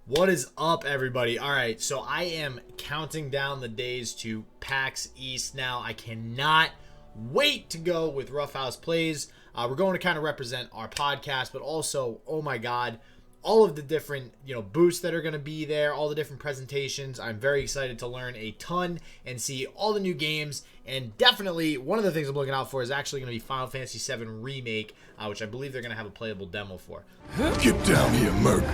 What is up, everybody? All right, so I am counting down the days to PAX East now. I cannot wait to go with Roughhouse Plays. We're going to kind of represent our podcast, but also, oh my God, all of the different, booths that are going to be there, all the different presentations. I'm very excited to learn a ton and see all the new games. And definitely, one of the things I'm looking out for is actually going to be Final Fantasy VII Remake, which I believe they're going to have a playable demo for. Get down here, Merc.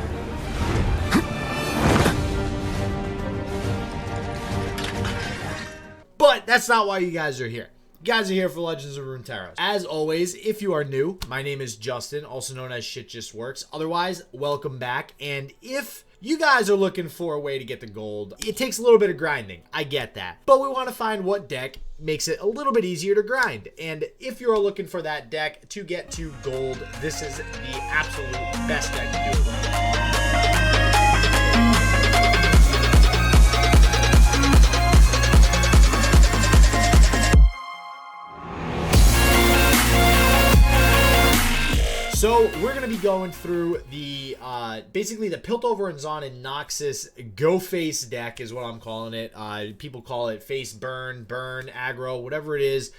But that's not why you guys are here. You guys are here for Legends of Runeterra. As always, if you are new, my name is Justin, also known as Shit Just Works. Otherwise, welcome back. And if you guys are looking for a way to get the gold, it takes a little bit of grinding. I get that. But we want to find what deck makes it a little bit easier to grind. And if you're looking for that deck to get to gold, this is the absolute best deck to do it with. So we're going to be going through the, basically the Piltover Zaun and Noxus Go Face deck is what I'm calling it. People call it Face Burn, Aggro, whatever it is.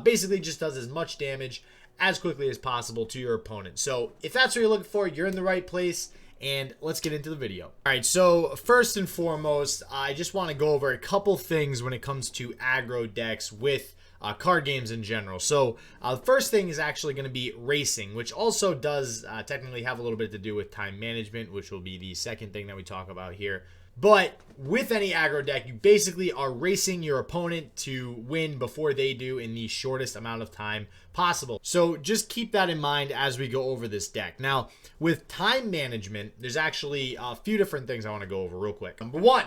Basically just does as much damage as quickly as possible to your opponent. So if that's what you're looking for, you're in the right place. And let's get into the video. All right, so first and foremost, I just want to go over a couple things when it comes to aggro decks with card games in general. So the first thing is actually going to be racing, which also does technically have a little bit to do with time management, which will be the second thing that we talk about here. But with any aggro deck, you basically are racing your opponent to win before they do in the shortest amount of time possible. So just keep that in mind as we go over this deck. Now, with time management, there's actually a few different things I want to go over real quick. Number one,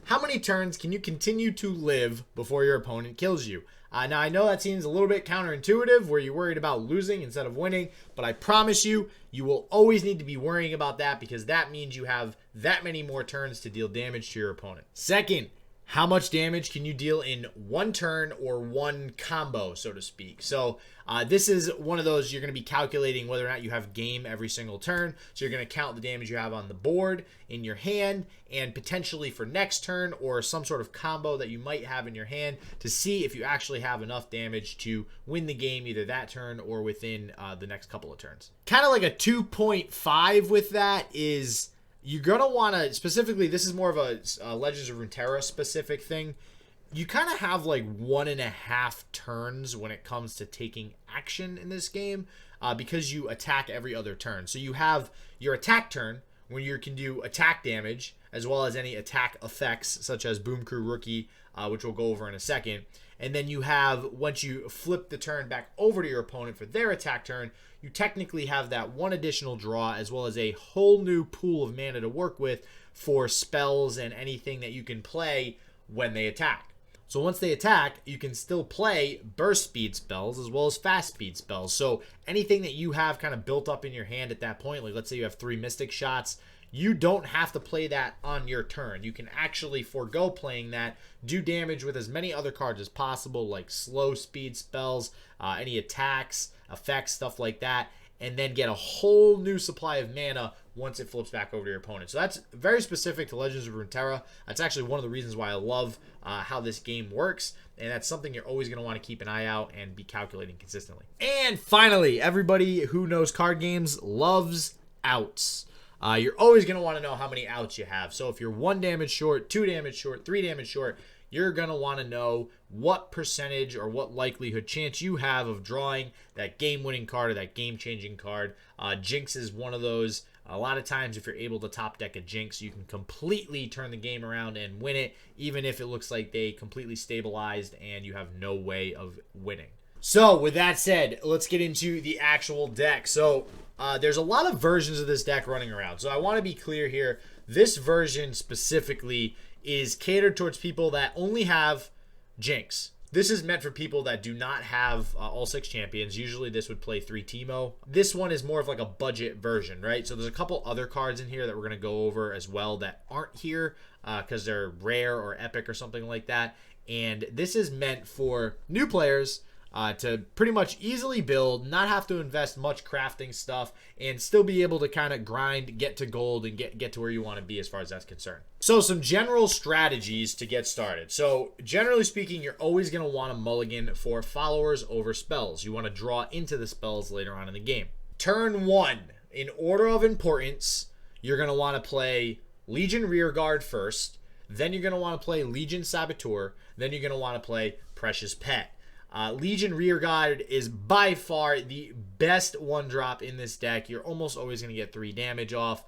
how many turns can you continue to live before your opponent kills you? Now, I know that seems a little bit counterintuitive where you're worried about losing instead of winning, but I promise you, you will always need to be worrying about that because that means you have that many more turns to deal damage to your opponent. Second, how much damage can you deal in one turn or one combo, so to speak? So this is one of those you're going to be calculating whether or not you have game every single turn. So you're going to count the damage you have on the board, in your hand, and potentially for next turn or some sort of combo that you might have in your hand to see if you actually have enough damage to win the game either that turn or within the next couple of turns. Kind of like a 2.5 with that is... You're going to want to, specifically, this is more of a Legends of Runeterra specific thing. You kind of have like 1.5 turns when it comes to taking action in this game because you attack every other turn. So you have your attack turn when you can do attack damage as well as any attack effects such as Boom Crew Rookie, which we'll go over in a second. And then you have, once you flip the turn back over to your opponent for their attack turn, you technically have that one additional draw as well as a whole new pool of mana to work with for spells and anything that you can play when they attack. So once they attack, you can still play burst speed spells as well as fast speed spells. So anything that you have kind of built up in your hand at that point, like let's say you have 3 Mystic Shots, you don't have to play that on your turn. You can actually forego playing that, do damage with as many other cards as possible, like slow speed spells, any attacks, effects, stuff like that, and then get a whole new supply of mana once it flips back over to your opponent. So that's very specific to Legends of Runeterra. That's actually one of the reasons why I love how this game works, and that's something you're always going to want to keep an eye out and be calculating consistently. And finally, everybody who knows card games loves outs. You're always going to want to know how many outs you have. So if you're 1 damage short, 2 damage short, 3 damage short, you're going to want to know what percentage or what likelihood chance you have of drawing that game-winning card or that game-changing card. Jinx is one of those. A lot of times if you're able to top deck a Jinx, you can completely turn the game around and win it, even if it looks like they completely stabilized and you have no way of winning. So with that said, let's get into the actual deck. So there's a lot of versions of this deck running around. So I want to be clear here. This version specifically is catered towards people that only have Jinx. This is meant for people that do not have all 6 champions. Usually this would play 3 Teemo. This one is more of like a budget version, right? So there's a couple other cards in here that we're going to go over as well that aren't here because they're rare or epic or something like that. And this is meant for new players to pretty much easily build, not have to invest much crafting stuff, and still be able to kind of grind, get to gold, and get to where you want to be as far as that's concerned. So some general strategies to get started. So generally speaking, you're always going to want to mulligan for followers over spells. You want to draw into the spells later on in the game. Turn 1, in order of importance, you're going to want to play Legion Rearguard first, then you're going to want to play Legion Saboteur, then you're going to want to play Precious Pet. Legion Rearguard is by far the best one drop in this deck. You're almost always going to get 3 damage off.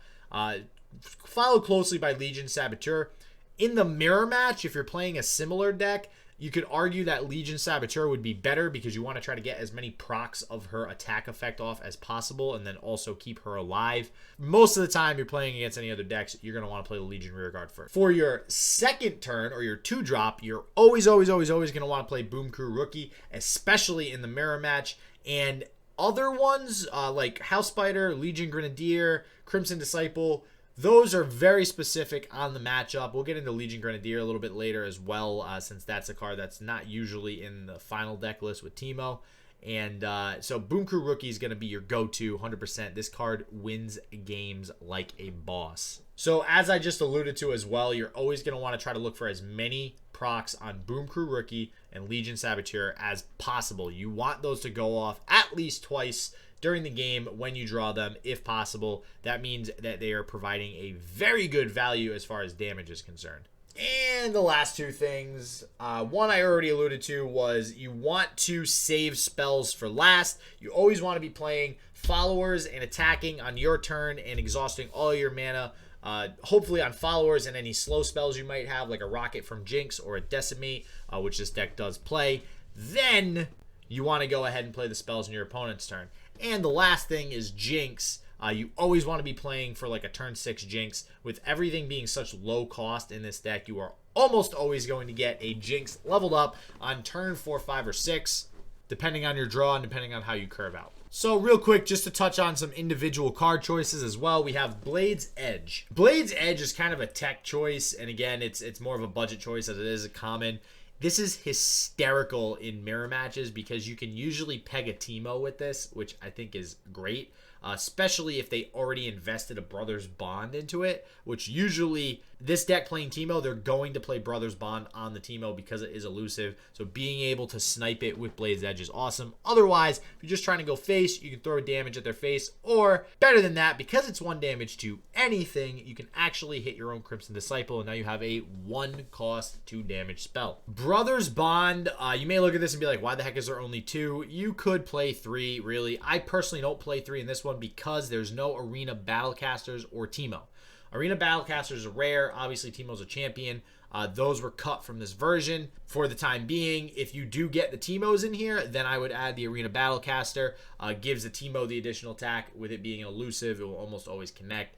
Followed closely by Legion Saboteur. In the mirror match, if you're playing a similar deck, you could argue that Legion Saboteur would be better because you want to try to get as many procs of her attack effect off as possible and then also keep her alive. Most of the time you're playing against any other decks, you're going to want to play the Legion Rearguard first. For your second turn or your 2-drop, you're always going to want to play Boom Crew Rookie, especially in the mirror match. And other ones like House Spider, Legion Grenadier, Crimson Disciple, those are very specific on the matchup. We'll get into Legion Grenadier a little bit later as well, since that's a card that's not usually in the final deck list with Teemo. And so Boom Crew Rookie is going to be your go-to 100%. This card wins games like a boss. So as I just alluded to as well, you're always going to want to try to look for as many procs on Boom Crew Rookie and Legion Saboteur as possible. You want those to go off at least twice during the game when you draw them, if possible. That means that they are providing a very good value as far as damage is concerned. And the last 2 things, one I already alluded to was you want to save spells for last. You always want to be playing followers and attacking on your turn and exhausting all your mana, hopefully on followers and any slow spells you might have, like a Rocket from Jinx or a Decimate, which this deck does play. Then you want to go ahead and play the spells in your opponent's turn. And the last thing is Jinx. You always want to be playing for like a turn 6 Jinx. With everything being such low cost in this deck, you are almost always going to get a Jinx leveled up on turn 4, 5, or 6, depending on your draw and depending on how you curve out. So real quick, just to touch on some individual card choices as well, we have Blade's Edge. Blade's Edge is kind of a tech choice, and again, it's more of a budget choice as it is a common. This is hysterical in mirror matches because you can usually peg a Teemo with this, which I think is great, especially if they already invested a Brothers Bond into it, which usually this deck playing Teemo, they're going to play Brothers Bond on the Teemo because it is elusive. So being able to snipe it with Blade's Edge is awesome. Otherwise, if you're just trying to go face, you can throw damage at their face, or better than that, because it's 1 damage to anything, you can actually hit your own Crimson Disciple, and now you have a 1 cost 2 damage spell. Brothers Bond, you may look at this and be like, why the heck is there only 2? You could play 3, really. I personally don't play 3 in this one because there's no Arena Battlecasters or Teemo. Arena Battlecasters are rare. Obviously, Teemo's a champion. Those were cut from this version for the time being. If you do get the Teemos in here, then I would add the Arena Battlecaster. Gives the Teemo the additional attack. With it being elusive, it will almost always connect.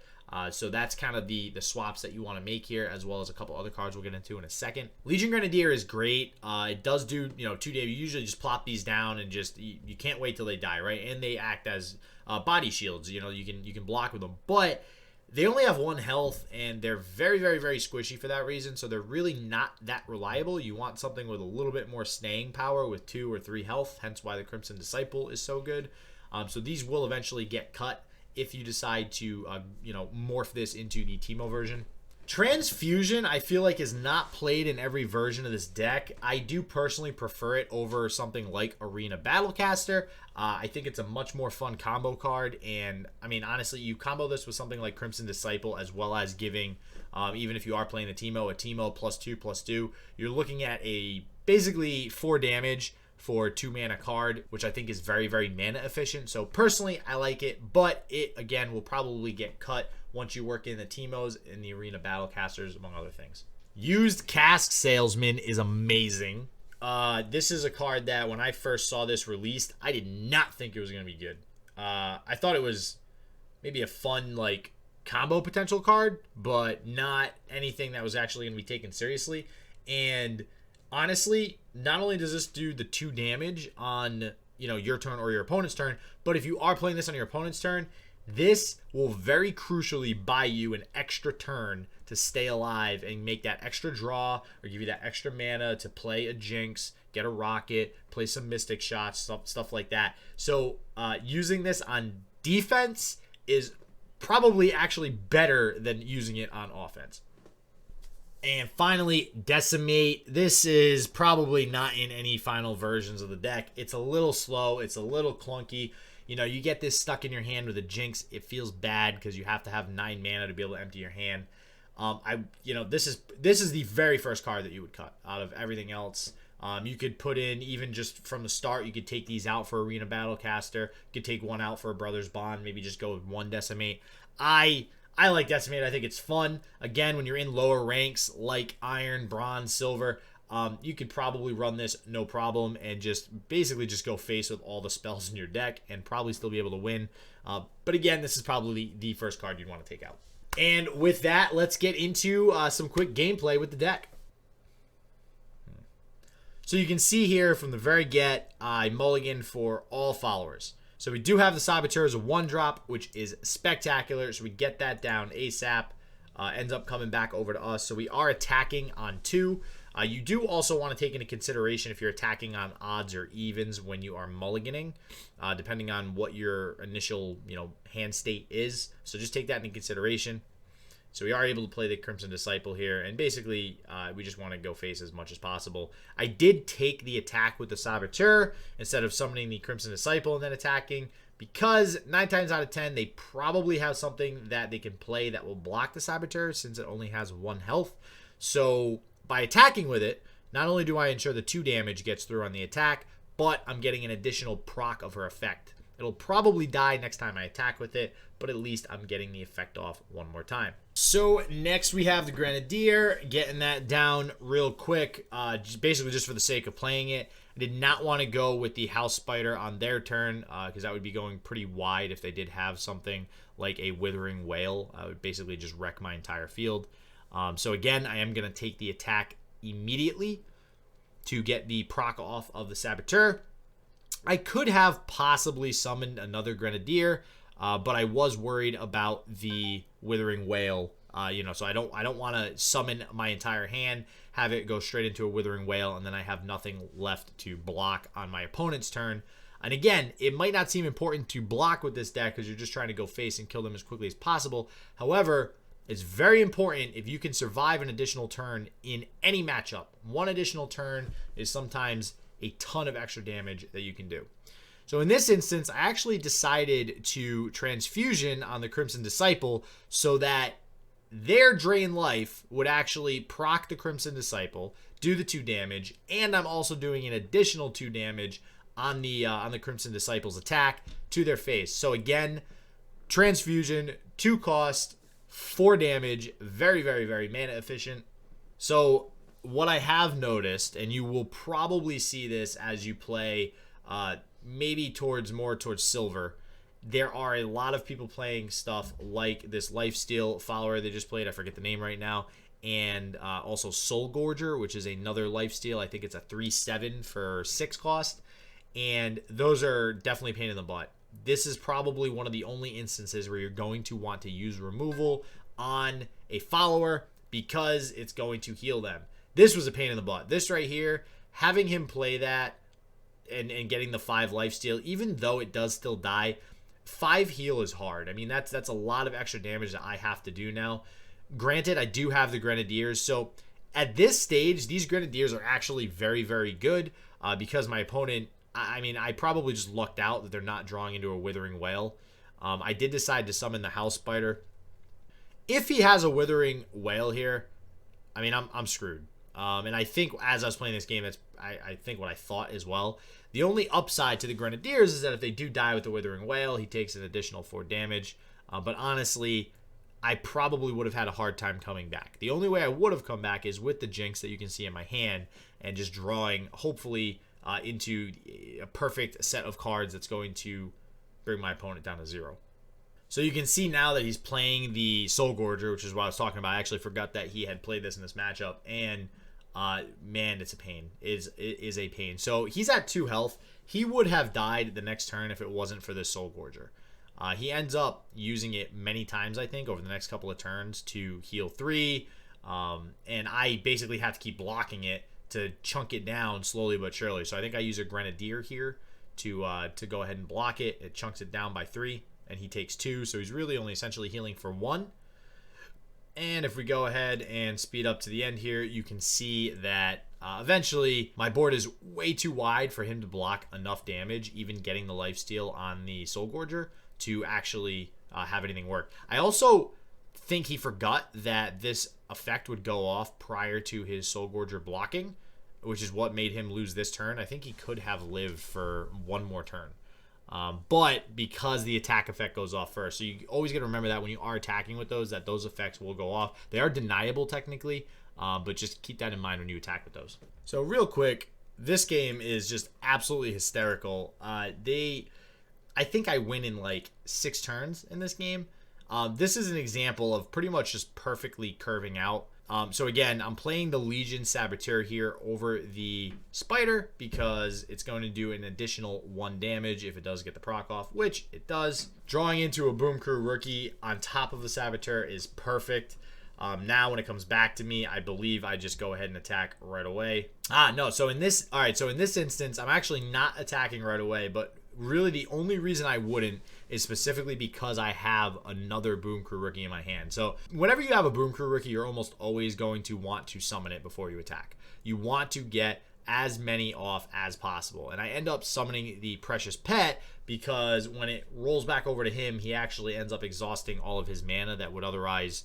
So that's kind of the swaps that you want to make here, as well as a couple other cards we'll get into in a second. Legion Grenadier is great. It does do 2 damage. You usually just plop these down and just you can't wait till they die, right? And they act as body shields. You can block with them, but they only have 1 health, and they're very, very, very squishy for that reason, so they're really not that reliable. You want something with a little bit more staying power with 2 or 3 health, hence why the Crimson Disciple is so good. So these will eventually get cut if you decide to, morph this into the Teemo version. Transfusion, I feel like, is not played in every version of this deck. I do personally prefer it over something like Arena Battlecaster. I think it's a much more fun combo card, and I mean, honestly, you combo this with something like Crimson Disciple, as well as giving, even if you are playing a Teemo +2/+2, you're looking at a basically 4 damage for 2 mana card, which I think is very, very mana efficient. So personally, I like it, but it again will probably get cut once you work in the Teemos and the Arena Battlecasters, among other things. Used Cask Salesman is amazing. This is a card that when I first saw this released, I did not think it was going to be good. I thought it was maybe a fun combo potential card, but not anything that was actually going to be taken seriously. And honestly, not only does this do the 2 damage on your turn or your opponent's turn, but if you are playing this on your opponent's turn, This will very crucially buy you an extra turn to stay alive and make that extra draw or give you that extra mana to play a Jinx, get a Rocket, play some Mystic shots, stuff like that. So using this on defense is probably actually better than using it on offense. And finally, Decimate. This is probably not in any final versions of the deck. It's a little slow. It's a little clunky. You know, you get this stuck in your hand with a Jinx. It feels bad because you have to have 9 mana to be able to empty your hand. This is the very first card that you would cut out of everything else. You could put in, even just from the start, you could take these out for Arena Battlecaster. You could take one out for a Brothers Bond. Maybe just go with 1 Decimate. I like Decimate. I think it's fun. Again, when you're in lower ranks like Iron, Bronze, Silver, you could probably run this no problem and just basically just go face with all the spells in your deck and probably still be able to win. But again, this is probably the first card you'd want to take out. And with that, let's get into some quick gameplay with the deck. So you can see here from the very get, I mulligan for all followers. So we do have the Saboteur as a 1-drop, which is spectacular. So we get that down ASAP. Ends up coming back over to us. So we are attacking on 2. You do also want to take into consideration if you're attacking on odds or evens when you are mulliganing, depending on what your initial hand state is. So just take that into consideration. So we are able to play the Crimson Disciple here, and basically we just want to go face as much as possible. I did take the attack with the Saboteur instead of summoning the Crimson Disciple and then attacking, because 9 times out of 10 they probably have something that they can play that will block the Saboteur since it only has 1 health. So by attacking with it, not only do I ensure the 2 damage gets through on the attack, but I'm getting an additional proc of her effect. It'll probably die next time I attack with it, but at least I'm getting the effect off one more time. So next we have the Grenadier, getting that down real quick, basically just for the sake of playing it. I did not want to go with the House Spider on their turn, because that would be going pretty wide if they did have something like a Withering Wail. I would basically just wreck my entire field. So again, I am going to take the attack immediately to get the proc off of the Saboteur. I could have possibly summoned another Grenadier, but I was worried about the Withering Wail. So I don't want to summon my entire hand, have it go straight into a Withering Wail, and then I have nothing left to block on my opponent's turn. And again, it might not seem important to block with this deck because you're just trying to go face and kill them as quickly as possible. However, it's very important if you can survive an additional turn in any matchup. 1 additional turn is sometimes a ton of extra damage that you can do. So in this instance, I actually decided to Transfusion on the Crimson Disciple so that their Drain Life would actually proc the Crimson Disciple, do the 2 damage, and I'm also doing an additional 2 damage on the Crimson Disciple's attack to their face. So again, Transfusion, 2 cost, 4 damage, very, very, very mana efficient. So what I have noticed, and you will probably see this as you play maybe more towards Silver, there are a lot of people playing stuff like this Lifesteal follower they just played, I forget the name right now, and also Soul Gorger, which is another Lifesteal. I think it's a 3/7 for 6 cost, and those are definitely a pain in the butt. This is probably one of the only instances where you're going to want to use removal on a follower because it's going to heal them. This was a pain in the butt. This right here, having him play that and getting the 5 lifesteal, even though it does still die, 5 heal is hard. I mean, that's a lot of extra damage that I have to do now. Granted, I do have the Grenadiers, so at this stage, these Grenadiers are actually very, very good because my opponent, I probably just lucked out that they're not drawing into a Withering Wail. I did decide to summon the House Spider. If he has a Withering Wail here, I mean, I'm screwed. And I think as I was playing this game, that's I think what I thought as well. The only upside to the Grenadiers is that if they do die with the Withering Wail, he takes an additional 4 damage. But honestly, I probably would have had a hard time coming back. The only way I would have come back is with the Jinx that you can see in my hand and just drawing, hopefully, into a perfect set of cards that's going to bring my opponent down to 0. So you can see now that he's playing the Soul Gorger, which is what I was talking about. I actually forgot that he had played this in this matchup, and man, it's a pain. It is a pain. So he's at 2 health. He would have died the next turn if it wasn't for this Soul Gorger. He ends up using it many times, I think, over the next couple of turns to heal 3. And I basically have to keep blocking it to chunk it down slowly but surely. So I think I use a Grenadier here to go ahead and block it. It chunks it down by 3, and he takes 2. So he's really only essentially healing for 1. And if we go ahead and speed up to the end here, you can see that eventually my board is way too wide for him to block enough damage, even getting the lifesteal on the Soul Gorger, to actually have anything work. I also think he forgot that this effect would go off prior to his Soul Gorger blocking, which is what made him lose this turn. I think he could have lived for 1 more turn. But because the attack effect goes off first, so you always got to remember that when you are attacking with those, that those effects will go off. They are deniable technically, but just keep that in mind when you attack with those. So real quick, this game is just absolutely hysterical. I think I win in like 6 turns in this game. This is an example of pretty much just perfectly curving out. So again, I'm playing the Legion Saboteur here over the Spider because it's going to do an additional 1 damage if it does get the proc off, which it does. Drawing into a Boom Crew Rookie on top of the Saboteur is perfect. Now when it comes back to me, I believe I just go ahead and attack right away. No, so in this instance, I'm actually not attacking right away, but really the only reason I wouldn't is specifically because I have another Boom Crew Rookie in my hand. So whenever you have a Boom Crew Rookie, you're almost always going to want to summon it before you attack. You want to get as many off as possible. And I end up summoning the Precious Pet because when it rolls back over to him, he actually ends up exhausting all of his mana that would otherwise,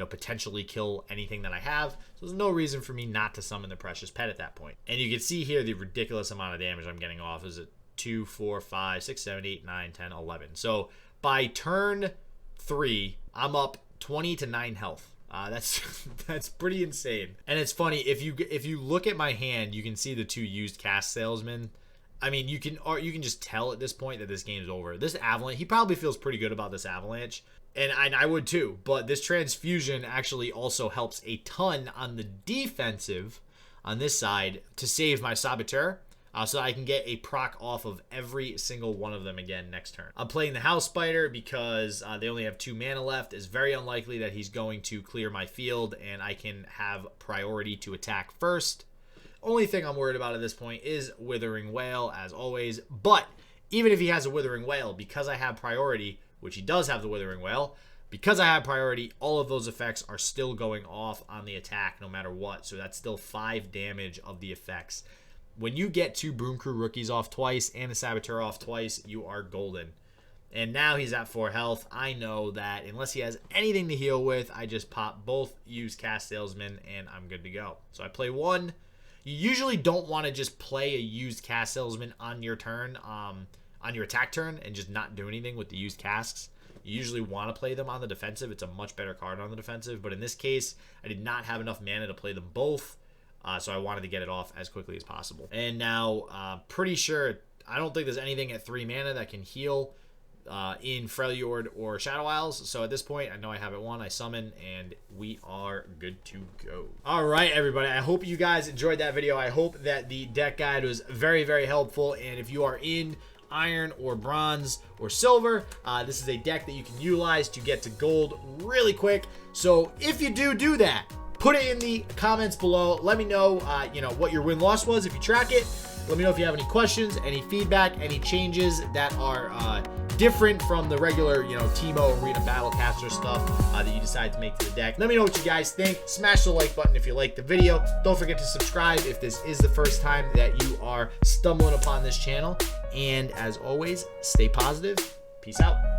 potentially kill anything that I have. So there's no reason for me not to summon the Precious Pet at that point. And you can see here the ridiculous amount of damage I'm getting off. Is it 2, 4, 5, 6, 7, 8, 9, 10, 11. So by turn 3, I'm up 20 to 9 health. That's pretty insane. And it's funny, if you look at my hand, you can see the 2 used cast salesmen. I mean, you can just tell at this point that this game's over. This Avalanche, he probably feels pretty good about this Avalanche. And I would too, but this Transfusion actually also helps a ton on the defensive on this side to save my Saboteur. So I can get a proc off of every single one of them again next turn. I'm playing the House Spider because they only have 2 mana left. It's very unlikely that he's going to clear my field, and I can have priority to attack first. Only thing I'm worried about at this point is Withering Wail, as always. But even if he has a Withering Wail, because I have priority, which he does have the Withering Wail, because I have priority, all of those effects are still going off on the attack no matter what. So that's still 5 damage of the effects. When you get 2 Boom Crew Rookies off twice and a Saboteur off twice, you are golden. And now he's at 4 health. I know that unless he has anything to heal with, I just pop both used cast salesmen and I'm good to go. So I play 1. You usually don't want to just play a used cast salesman on your turn, on your attack turn, and just not do anything with the used casks. You usually want to play them on the defensive. It's a much better card on the defensive. But in this case, I did not have enough mana to play them both. So I wanted to get it off as quickly as possible. And now, pretty sure, I don't think there's anything at 3 mana that can heal in Freljord or Shadow Isles. So at this point, I know I have it 1. I summon, and we are good to go. All right, everybody. I hope you guys enjoyed that video. I hope that the deck guide was very, very helpful. And if you are in Iron or Bronze or Silver, this is a deck that you can utilize to get to gold really quick. So if you do that, put it in the comments below. Let me know, what your win-loss was if you track it. Let me know if you have any questions, any feedback, any changes that are different from the regular, Teemo Arena Battlecaster stuff that you decide to make to the deck. Let me know what you guys think. Smash the like button if you like the video. Don't forget to subscribe if this is the first time that you are stumbling upon this channel. And as always, stay positive. Peace out.